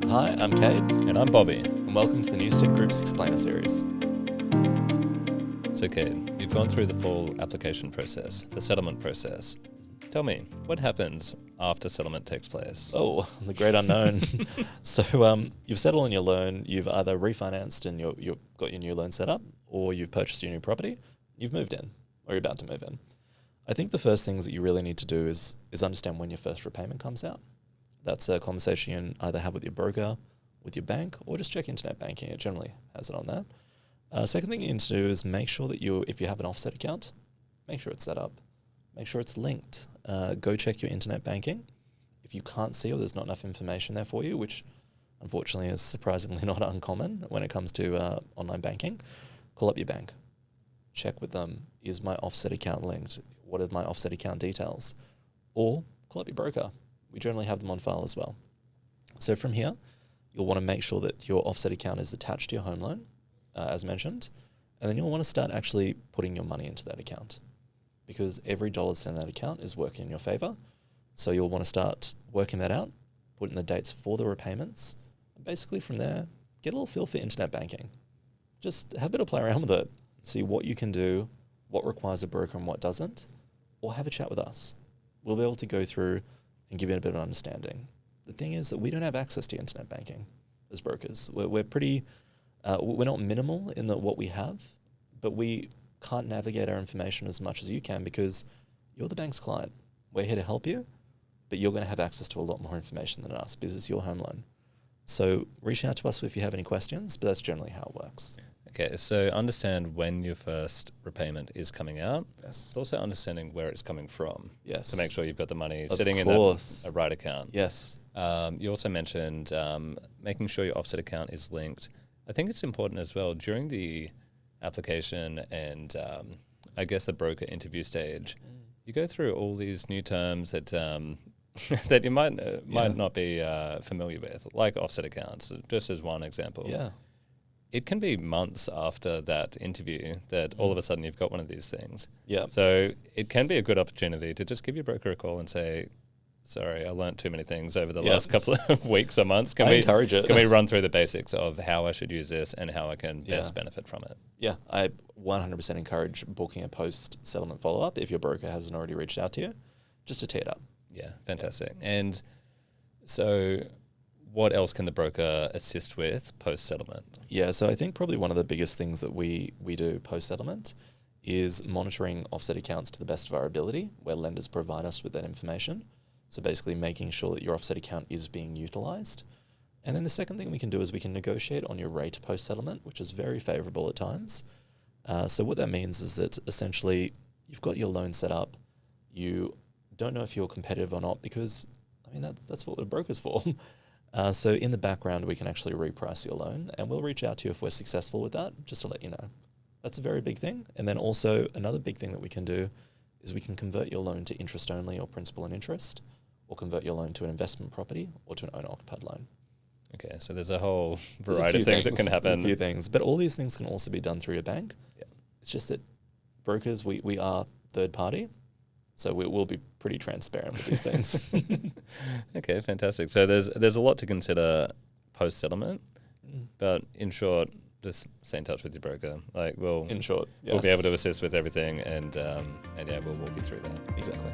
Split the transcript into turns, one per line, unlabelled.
Hi, I'm Kade.
And I'm Bobby.
And welcome to the Newstead Group's Explainer series.
So Kade, you've gone through the full application process, the settlement process. Tell me, what happens after settlement takes place?
Oh, the great unknown. So you've settled on your loan, you've either refinanced and you've got your new loan set up, or you've purchased your new property, you've moved in, or you're about to move in. I think the first things that you really need to do is understand when your first repayment comes out. That's a conversation you can either have with your broker, with your bank, or just check internet banking. It generally has it on there. Second thing you need to do is make sure that if you have an offset account, make sure it's set up. Make sure it's linked. Go check your internet banking. If you can't see or there's not enough information there for you, which unfortunately is surprisingly not uncommon when it comes to online banking, call up your bank. Check with them, is my offset account linked? What are my offset account details? Or call up your broker. We generally have them on file as well. So from here, you'll want to make sure that your offset account is attached to your home loan, as mentioned, and then you'll want to start actually putting your money into that account, because every dollar that's in that account is working in your favor. So you'll want to start working that out, put in the dates for the repayments, and basically from there, get a little feel for internet banking. Just have a bit of play around with it, see what you can do, what requires a broker and what doesn't, or have a chat with us. We'll be able to go through and give you a bit of understanding. The thing is that we don't have access to internet banking as brokers. We're pretty, we're not minimal in what we have, but we can't navigate our information as much as you can because you're the bank's client. We're here to help you, but you're going to have access to a lot more information than us because it's your home loan. So reach out to us if you have any questions, but that's generally how it works.
Okay, so understand when your first repayment is coming out.
Yes.
But also understanding where it's coming from.
Yes.
To make sure you've got the money
Of
sitting
course.
in a right account.
Yes.
You also mentioned making sure your offset account is linked. I think it's important as well during the application and I guess the broker interview stage. You go through all these new terms that that you might not be familiar with, like offset accounts, just as one example.
Yeah.
It can be months after that interview that all of a sudden you've got one of these things.
Yeah.
So it can be a good opportunity to just give your broker a call and say, sorry, I learnt too many things over the last couple of weeks or months. Can we
encourage it.
Can we run through the basics of how I should use this and how I can best benefit from it?
Yeah, I 100% encourage booking a post-settlement follow-up if your broker hasn't already reached out to you, just to tee it up.
Yeah, fantastic. And so what else can the broker assist with post-settlement?
Yeah, so I think probably one of the biggest things that we do post-settlement is monitoring offset accounts to the best of our ability, where lenders provide us with that information. So basically making sure that your offset account is being utilized. And then the second thing we can do is we can negotiate on your rate post-settlement, which is very favorable at times. So what that means is that essentially you've got your loan set up. You don't know if you're competitive or not because, I mean, that's what a broker's for. So in the background, we can actually reprice your loan and we'll reach out to you if we're successful with that, just to let you know. That's a very big thing. And then also another big thing that we can do is we can convert your loan to interest only or principal and interest, or convert your loan to an investment property or to an owner-occupied loan.
Okay, so there's a whole variety of things that can happen.
There's a few things, but all these things can also be done through your bank.
Yeah.
It's just that brokers, we are third party, so we'll be pretty transparent with these things.
Okay, fantastic. So there's a lot to consider post-settlement, but in short, just stay in touch with your broker. Like
in short,
we'll be able to assist with everything, and we'll walk you through that.
Exactly.